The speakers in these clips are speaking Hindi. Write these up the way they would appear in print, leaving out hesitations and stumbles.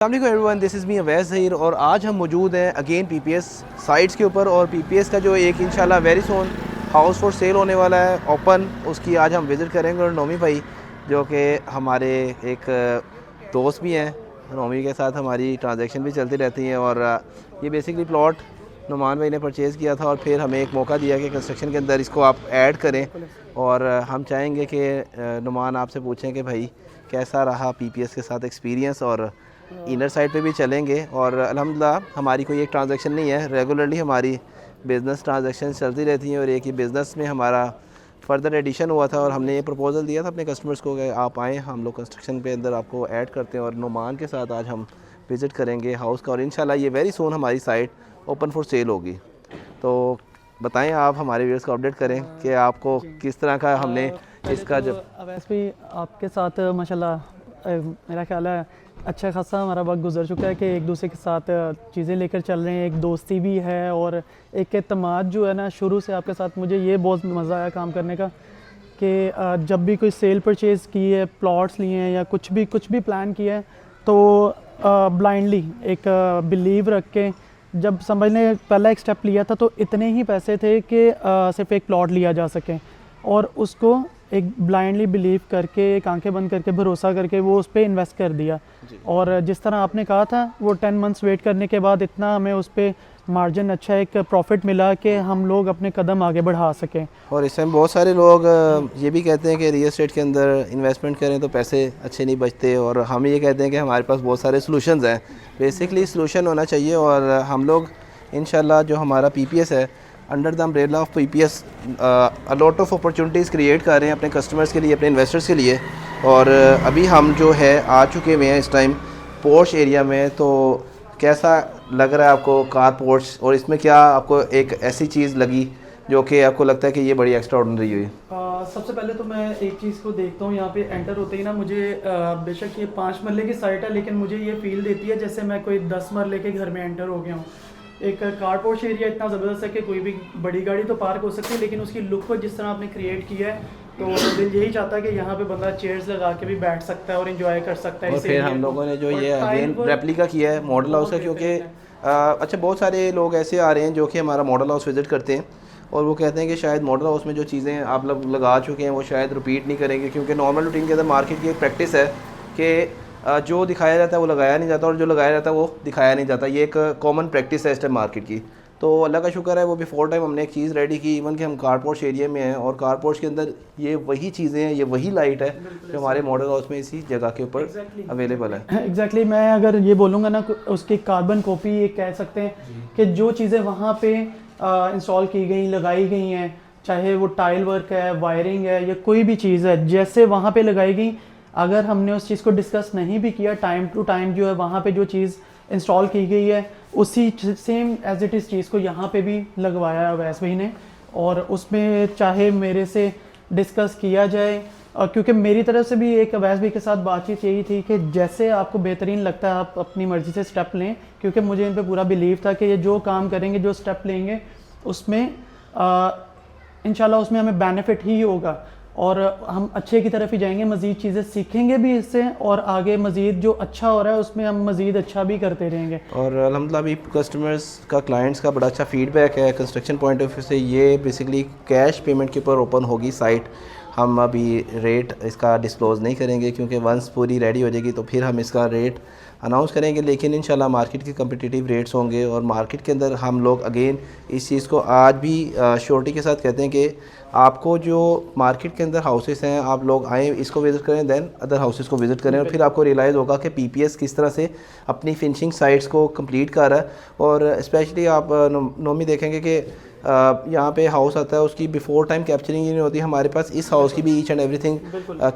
अस्सलाम वालेकुम everyone, this is me Awais Zaheer और आज हम मौजूद हैं अगेन पीपीएस साइट्स के ऊपर। और पीपीएस का जो एक इंशाल्लाह very soon house for sale होने वाला है ओपन, उसकी आज हम विज़िट करेंगे। और नोमी भाई जो कि हमारे एक दोस्त भी हैं, नोमी के साथ हमारी ट्रांजैक्शन भी चलती रहती हैं। और ये बेसिकली प्लॉट नुमान भाई ने परचेज़ किया था और फिर हमें एक मौका दिया कि कंस्ट्रक्शन के अंदर इसको आप ऐड करें। और हम चाहेंगे कि नुमान आपसे पूछें कि भाई कैसा रहा पीपीएस के साथ एक्सपीरियंस, और इनर साइड पे भी चलेंगे। और अल्हम्दुलिल्लाह हमारी कोई एक ट्रांजैक्शन नहीं है, रेगुलरली हमारी बिज़नेस ट्रांजैक्शन चलती रहती हैं। और एक ही बिज़नेस में हमारा फर्दर एडिशन हुआ था और हमने ये प्रपोज़ल दिया था अपने कस्टमर्स को कि आप आएँ, हम लोग कंस्ट्रक्शन पे अंदर आपको ऐड करते हैं। और नुमान के साथ आज हम विज़िट करेंगे हाउस का और इंशाल्लाह ये वेरी सून हमारी साइट ओपन फॉर सेल होगी। तो बताएं, आप हमारे व्यूअर्स को अपडेट करें कि आपको किस तरह का हमने इसका तो वैसे भी आपके साथ माशाल्लाह मेरा ख्याल है अच्छा खासा हमारा वक्त गुजर चुका है कि एक दूसरे के साथ चीज़ें लेकर चल रहे हैं, एक दोस्ती भी है और एक एतमाद जो है ना शुरू से आपके साथ। मुझे ये बहुत मज़ा आया काम करने का कि जब भी कोई सेल परचेज़ की है, प्लॉट्स लिए हैं या कुछ भी प्लान किया है तो ब्लाइंडली एक बिलीव रख के जब समझने पहला एक स्टेप लिया था तो इतने ही पैसे थे कि सिर्फ एक प्लॉट लिया जा सके और उसको एक ब्लाइंडली बिलीव करके एक आंखें बंद करके भरोसा करके वो उस पर इन्वेस्ट कर दिया। और जिस तरह आपने कहा था वो 10 मंथ्स वेट करने के बाद इतना हमें उस पर मार्जिन अच्छा एक प्रॉफिट मिला कि हम लोग अपने कदम आगे बढ़ा सकें। और इस टाइम बहुत सारे लोग ये भी कहते हैं कि रियल एस्टेट के अंदर इन्वेस्टमेंट करें तो पैसे अच्छे नहीं बचते, और हम ये कहते हैं कि हमारे पास बहुत सारे सॉल्यूशंस हैं। बेसिकली सॉल्यूशन होना चाहिए और हम लोग इंशाल्लाह जो हमारा पीपीएस है under the umbrella of PPS a lot of opportunities create कर रहे हैं अपने कस्टमर्स के लिए, अपने इन्वेस्टर्स के लिए। और अभी हम जो है आ चुके हुए हैं इस टाइम पोर्च एरिया में। तो कैसा लग रहा है आपको कार पोर्च, और इसमें क्या आपको एक ऐसी चीज़ लगी जो कि आपको लगता है कि ये बड़ी एक्स्ट्रा ऑर्डिनरी हुई? सबसे पहले तो मैं एक चीज़ को देखता हूँ, यहाँ पे एंटर होते ही ना मुझे बेशक ये 5 मरले की साइट है लेकिन मुझे ये फील देती है जैसे मैं कोई 10 मरले के घर में एंटर हो गया हूँ। एक कारपोर्च एरिया इतना ज़बरदस्त है कि कोई भी बड़ी गाड़ी तो पार्क हो सकती है, लेकिन उसकी लुक को जिस तरह आपने क्रिएट किया है तो दिल यही चाहता है कि यहाँ पे बंदा चेयर्स लगा के भी बैठ सकता है और एंजॉय कर सकता है। और फिर हम लोगों ने जो ये अगेन रेप्लिका किया है मॉडल हाउस का, क्योंकि अच्छा बहुत सारे लोग ऐसे आ रहे हैं जो कि हमारा मॉडल हाउस विज़िट करते हैं और वो कहते हैं कि शायद मॉडल हाउस में जो चीज़ें आप लोग लगा चुके हैं वो शायद रिपीट नहीं करेंगे, क्योंकि नॉर्मल रूटीन के अंदर मार्केट की एक प्रैक्टिस है कि जो दिखाया जाता है वो लगाया नहीं जाता और जो लगाया जाता है वो दिखाया नहीं जाता। ये एक कॉमन प्रैक्टिस है इस टाइम मार्केट की। तो अल्लाह का शुक्र है वो बिफोर टाइम हमने एक चीज़ रेडी की, इवन कि हम कारपोर्च एरिया में हैं और कारपोर्च के अंदर ये वही चीज़ें हैं, ये वही लाइट है जो हमारे मॉडल हाउस में इसी जगह के ऊपर अवेलेबल है। एग्जैक्टली मैं अगर ये बोलूँगा ना उसकी कार्बन कॉपी ये कह सकते हैं कि जो चीज़ें वहाँ पे इंस्टॉल की गई लगाई गई हैं, चाहे वो टाइल वर्क है, वायरिंग है या कोई भी चीज़ है, जैसे वहाँ पे लगाई गई, अगर हमने उस चीज़ को डिस्कस नहीं भी किया टाइम टू टाइम जो है वहाँ पे जो चीज़ इंस्टॉल की गई है उसी सेम एज इट इज़ चीज़ को यहाँ पे भी लगवाया है अवैस भाई ने। और उसमें चाहे मेरे से डिस्कस किया जाए क्योंकि मेरी तरफ से भी एक अवैस भाई के साथ बातचीत यही थी कि जैसे आपको बेहतरीन लगता है आप अपनी मर्ज़ी से स्टेप लें, क्योंकि मुझे इन पर पूरा बिलीव था कि ये जो काम करेंगे जो स्टेप लेंगे उसमें इंशाल्लाह उसमें हमें बेनिफिट ही होगा और हम अच्छे की तरफ ही जाएंगे, मज़ीद चीज़ें सीखेंगे भी इससे और आगे मज़ीद जो अच्छा हो रहा है उसमें हम मज़ीद अच्छा भी करते रहेंगे। और अल्हम्दुलिल्लाह अभी कस्टमर्स का, क्लाइंट्स का बड़ा अच्छा फीडबैक है कंस्ट्रक्शन पॉइंट ऑफ व्यू से। ये बेसिकली कैश पेमेंट के ऊपर ओपन होगी साइट। हम अभी रेट इसका डिस्क्लोज़ नहीं करेंगे क्योंकि वंस पूरी रेडी हो जाएगी तो फिर हम इसका रेट अनाउंस करेंगे, लेकिन इंशाल्लाह मार्केट के कम्पिटिटिव रेट्स होंगे। और मार्केट के अंदर हम लोग अगेन इस चीज़ को आज भी श्योरिटी के साथ कहते हैं कि आपको जो मार्केट के अंदर हाउसेस हैं आप लोग आएँ, इसको विज़िट करें, देन अदर हाउसेस को विज़िट करें और फिर आपको रियलाइज़ होगा कि पीपीएस किस तरह से अपनी फिनिशिंग साइट्स को कंप्लीट कर रहा है। और स्पेशली आप नोमी देखेंगे कि यहाँ पे हाउस आता है उसकी बिफोर टाइम कैप्चरिंग ही नहीं होती। हमारे पास इस हाउस की भी ईच एंड एवरीथिंग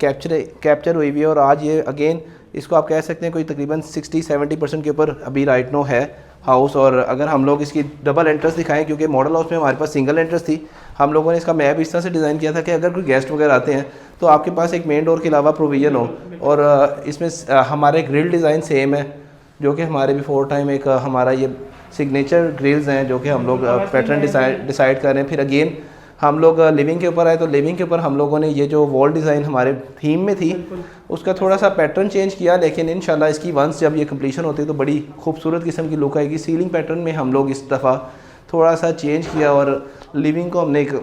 कैप्चर हुई हुई है और आज ये अगेन इसको आप कह सकते हैं कोई तकरीबन 60-70% के ऊपर अभी राइट नो है हाउस। और अगर हम लोग इसकी डबल एंट्रेंस दिखाएं, क्योंकि मॉडल हाउस में हमारे पास सिंगल एंट्रेंस थी, हम लोगों ने इसका मैप इस तरह से डिज़ाइन किया था कि अगर कोई गेस्ट वगैरह आते हैं तो आपके पास एक मेन डोर के अलावा प्रोविज़न हो। और इसमें हमारे ग्रिल डिज़ाइन सेम है जो कि हमारे बिफोर टाइम एक हमारा ये सिग्नेचर ग्रिल्स हैं जो कि हम लोग पैटर्न डिसाइड कर रहे हैं। फिर अगेन हम लोग लिविंग के ऊपर आए तो लिविंग के ऊपर हम लोगों ने ये जो वॉल डिज़ाइन हमारे थीम में थी उसका थोड़ा सा पैटर्न चेंज किया, लेकिन इंशाल्लाह इसकी वंस जब ये कंप्लीशन होती है तो बड़ी खूबसूरत किस्म की लुक आएगी। सीलिंग पैटर्न में हम लोग इस दफ़ा थोड़ा सा चेंज किया और लिविंग को हमने एक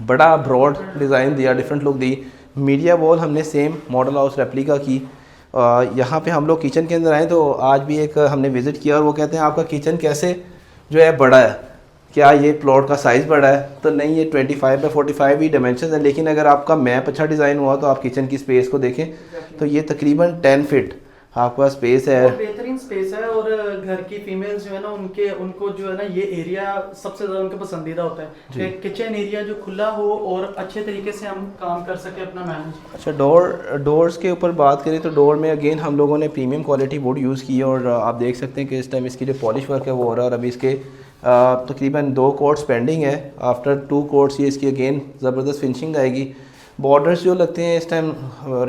बड़ा ब्रॉड डिज़ाइन दिया, डिफरेंट लुक दी। मीडिया वॉल हमने सेम मॉडल हाउस रेप्लिका की। यहाँ पे हम लोग किचन के अंदर आए तो आज भी एक हमने विज़िट किया और वो कहते हैं आपका किचन कैसे जो है बड़ा है, क्या ये प्लॉट का साइज़ बड़ा है? तो नहीं, ये 25 बाई 45 ही डायमेंशन है, लेकिन अगर आपका मैप अच्छा डिज़ाइन हुआ तो आप किचन की स्पेस को देखें तो ये तकरीबन 10 फीट आपके पास स्पेस है। बेहतरीन स्पेस है और घर की फीमेल्स जो है ना उनको जो है ना ये एरिया सबसे ज़्यादा उनका पसंदीदा होता है कि किचन एरिया जो खुला हो और अच्छे तरीके से हम काम कर सके अपना मैनेज। अच्छा, डोर्स के ऊपर बात करें तो डोर में अगेन हम लोगों ने प्रीमियम क्वालिटी वुड यूज़ की और आप देख सकते हैं कि इस टाइम इसकी जो पॉलिश वर्क है वो हो रहा है और अभी इसके तकरीबन 2 कोट्स पेंडिंग है। आफ्टर 2 कोट्स ये इसकी अगेन ज़बरदस्त फिनिशिंग आएगी। बॉर्डर्स जो लगते हैं इस टाइम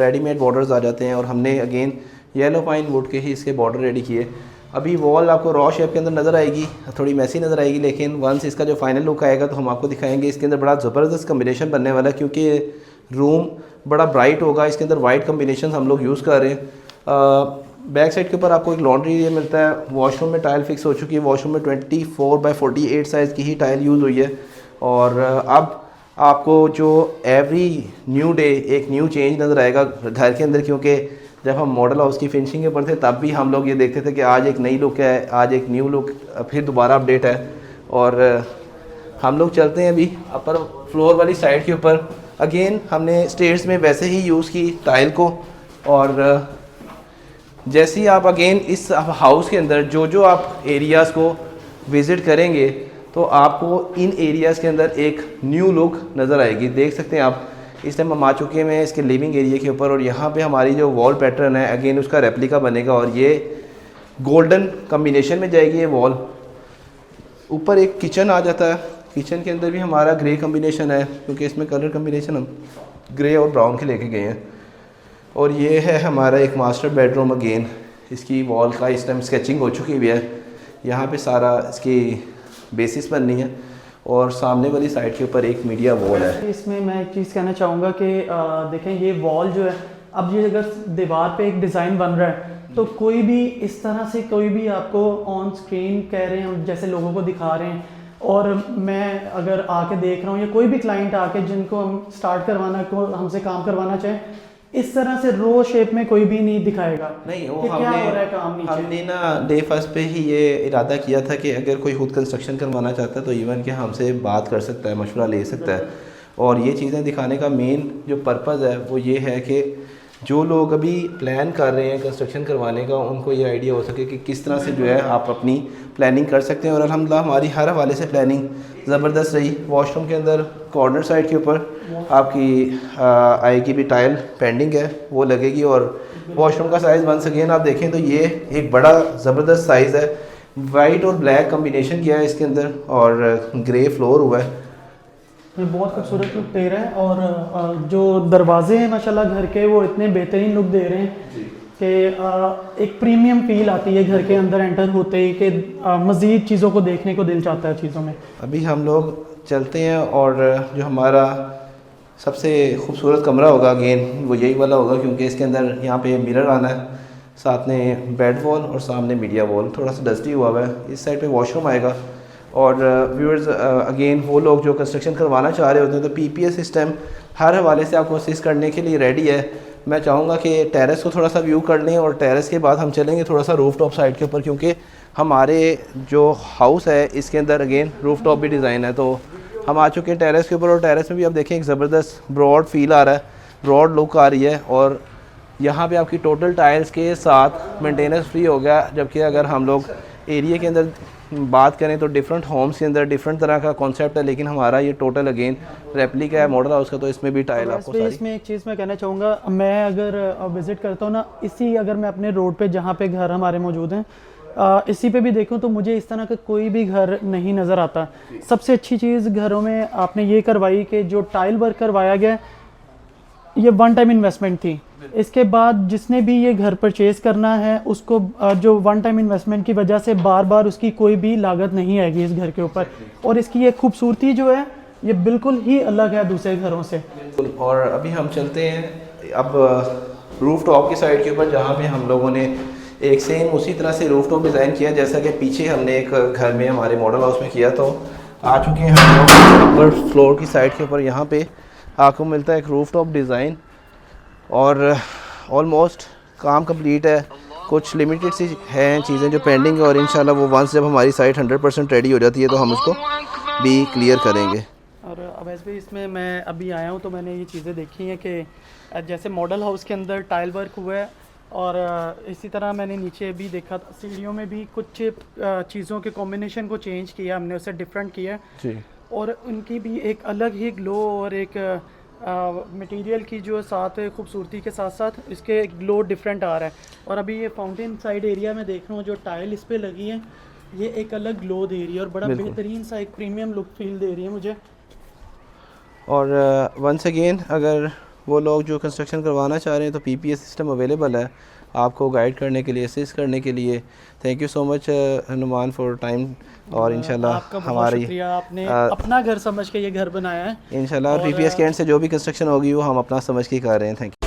रेडीमेड बॉर्डर्स आ जाते हैं और हमने अगेन येलो पाइन वुड के ही इसके बॉर्डर रेडी किए। अभी वॉल आपको रॉ शेप के अंदर नज़र आएगी, थोड़ी मैसी नज़र आएगी, लेकिन वंस इसका जो फाइनल लुक आएगा तो हम आपको दिखाएंगे। इसके अंदर बड़ा ज़बरदस्त कम्बिनेशन बनने वाला है क्योंकि रूम बड़ा ब्राइट होगा। इसके अंदर वाइट कम्बिनेशन हम लोग यूज़ कर रहे हैं। बैक साइड के ऊपर आपको एक लॉन्ड्री एरिया मिलता है। वॉशरूम में टाइल फिक्स हो चुकी है। वॉशरूम में 24 बाई 48 साइज़ की ही टाइल यूज़ हुई है। और अब आपको जो एवरी न्यू डे एक न्यू चेंज नज़र आएगा घर के अंदर, क्योंकि जब हम मॉडल हाउस की फिनिशिंग के ऊपर थे तब भी हम लोग ये देखते थे कि आज एक नई लुक है, आज एक न्यू लुक फिर दोबारा अपडेट है। और हम लोग चलते हैं अभी अपर फ्लोर वाली साइड के ऊपर। अगेन हमने स्टेयर्स में वैसे ही यूज़ की टाइल को और जैसे ही आप अगेन इस हाउस के अंदर जो आप एरियाज़ को विज़िट करेंगे तो आपको इन एरियाज़ के अंदर एक न्यू लुक नज़र आएगी। देख सकते हैं आप इस टाइम हम आ चुके हैं इसके लिविंग एरिया के ऊपर और यहाँ पे हमारी जो वॉल पैटर्न है अगेन उसका रेप्लिका बनेगा और ये गोल्डन कम्बिनेशन में जाएगी ये वॉल। ऊपर एक किचन आ जाता है। किचन के अंदर भी हमारा ग्रे कम्बिनेशन है क्योंकि इसमें कलर कम्बिनेशन हम ग्रे और ब्राउन के लेके गए हैं। और ये है हमारा एक मास्टर बेडरूम। अगेन इसकी वॉल का इस टाइम स्केचिंग हो चुकी हुई है। यहाँ पे सारा इसकी बेसिस बननी है और सामने वाली साइड के ऊपर एक मीडिया वॉल है। इसमें मैं एक चीज़ कहना चाहूँगा कि देखें ये वॉल जो है, अब ये अगर दीवार पे एक डिज़ाइन बन रहा है तो कोई भी इस तरह से कोई भी आपको ऑन स्क्रीन कह रहे हैं जैसे लोगों को दिखा रहे हैं और मैं अगर आके देख रहा हूँ या कोई भी क्लाइंट आके जिनको हम स्टार्ट करवाना को हमसे काम करवाना चाहें, इस तरह से रो शेप में कोई भी नहीं दिखाएगा। नहीं, वो क्या हो रहा है काम नीचे। हमने ना डे फर्स्ट पे ही ये इरादा किया था कि अगर कोई खुद कंस्ट्रक्शन करवाना चाहता है तो इवन कि हमसे बात कर सकता है, मशवरा ले सकता है। और ये चीज़ें दिखाने का मेन जो पर्पज़ है वो ये है कि जो लोग अभी प्लान कर रहे हैं कंस्ट्रक्शन करवाने का उनको ये आइडिया हो सके कि किस तरह से जो है आप अपनी प्लानिंग कर सकते हैं। और अल्हम्दुलिल्लाह हमारी हर हवाले से प्लानिंग ज़बरदस्त रही। वॉशरूम के अंदर कॉर्नर साइड के ऊपर आपकी आएगी भी टाइल पेंडिंग है, वो लगेगी। और वॉशरूम का साइज़ वंस अगेन आप देखें तो ये एक बड़ा ज़बरदस्त साइज़ है। वाइट और ब्लैक कम्बिनेशन किया है इसके अंदर और ग्रे फ्लोर हुआ है। ये बहुत खूबसूरत लुक दे रहे हैं और जो दरवाजे हैं माशाल्लाह घर के वो इतने बेहतरीन लुक दे रहे हैं कि एक प्रीमियम फील आती है घर के अंदर एंटर होते ही कि मज़ीद चीज़ों को देखने को दिल चाहता है चीज़ों में। अभी हम लोग चलते हैं और जो हमारा सबसे खूबसूरत कमरा होगा अगेन वो यही वाला होगा क्योंकि इसके अंदर यहाँ पे मिरर आना है, साथ में बेड वॉल और सामने मीडिया वॉल। थोड़ा सा डस्टी हुआ है। इस साइड पे वॉशरूम आएगा। और व्यूअर्स अगेन वो लोग जो कंस्ट्रक्शन करवाना चाह रहे होते हैं तो पीपीए सिस्टम हर हवाले से आपको असिस्ट करने के लिए रेडी है। मैं चाहूँगा कि टेरेस को थोड़ा सा व्यू कर लें और टेरेस के बाद हम चलेंगे थोड़ा सा रूफ टॉप साइड के ऊपर क्योंकि हमारे जो हाउस है इसके अंदर अगेन रूफ टॉप भी डिज़ाइन है। तो हम आ चुके हैं टेरेस के ऊपर और टेरेस में भी आप देखें एक ज़बरदस्त ब्रॉड फील आ रहा है, ब्रॉड लुक आ रही है। और यहाँ पे आपकी टोटल टाइल्स के साथ मेंटेनेंस फ्री हो गया। जबकि अगर हम लोग एरिया के अंदर बात करें तो डिफरेंट होम्स के अंदर डिफरेंट तरह का कॉन्सेप्ट है, लेकिन हमारा ये टोटल अगेन रेप्लिका है मॉडल हाउस का, तो इसमें भी टाइल आपको सारी। इसमें एक चीज़ मैं कहना चाहूँगा, मैं अगर विज़िट करता हूँ ना इसी अगर मैं अपने रोड पे जहाँ पे घर हमारे मौजूद हैं इसी पे भी देखूँ तो मुझे इस तरह का कोई भी घर नहीं नज़र आता। सबसे अच्छी चीज़ घरों में आपने ये करवाई कि जो टाइल वर्क करवाया गया ये वन टाइम इन्वेस्टमेंट थी। इसके बाद जिसने भी ये घर परचेज़ करना है उसको जो वन टाइम इन्वेस्टमेंट की वजह से बार बार उसकी कोई भी लागत नहीं आएगी इस घर के ऊपर। और इसकी ये खूबसूरती जो है ये बिल्कुल ही अलग है दूसरे घरों से। बिल्कुल। और अभी हम चलते हैं अब रूफ टॉप की साइड के ऊपर, जहाँ पे हम लोगों ने एक सेम उसी तरह से रूफ टॉप डिज़ाइन किया जैसा कि पीछे हमने एक घर में हमारे मॉडल हाउस में किया। तो आ चुके हैं हम लोग ऊपर फ्लोर की साइड के ऊपर। यहाँ पे आपको मिलता है एक रूफ टॉप डिज़ाइन और ऑलमोस्ट काम कंप्लीट है। कुछ लिमिटेड सी हैं चीज़ें जो पेंडिंग है, और इंशाल्लाह वो वंस जब हमारी साइट 100% रेडी हो जाती है तो हम उसको भी क्लियर करेंगे। और अवैस भाई, इसमें मैं अभी आया हूँ तो मैंने ये चीज़ें देखी हैं कि जैसे मॉडल हाउस के अंदर टाइल वर्क हुआ है, और इसी तरह मैंने नीचे भी देखा सीढ़ियों में भी कुछ चीज़ों के कॉम्बिनेशन को चेंज किया हमने, उससे डिफरेंट किया जी। और उनकी भी एक अलग ही ग्लो और एक मटेरियल की जो साथ खूबसूरती के साथ साथ इसके ग्लो डिफरेंट आ रहा है। और अभी ये फाउंटेन साइड एरिया में देख रहा हूँ जो टाइल इस पे लगी है, ये एक अलग ग्लो दे रही है और बड़ा बेहतरीन सा एक प्रीमियम लुक फील दे रही है मुझे। और वंस अगेन अगर वो लोग जो कंस्ट्रक्शन करवाना चाह रहे हैं तो पीपीएस सिस्टम अवेलेबल है आपको गाइड करने के लिए, असिस्ट करने के लिए। Thank you so much Numan for time. और इंशाल्लाह हमारी आपने अपना घर समझ के ये घर बनाया है। इंशाल्लाह पीपीएस के एंड से जो भी कंस्ट्रक्शन होगी वो हम अपना समझ के कर रहे हैं। Thank you.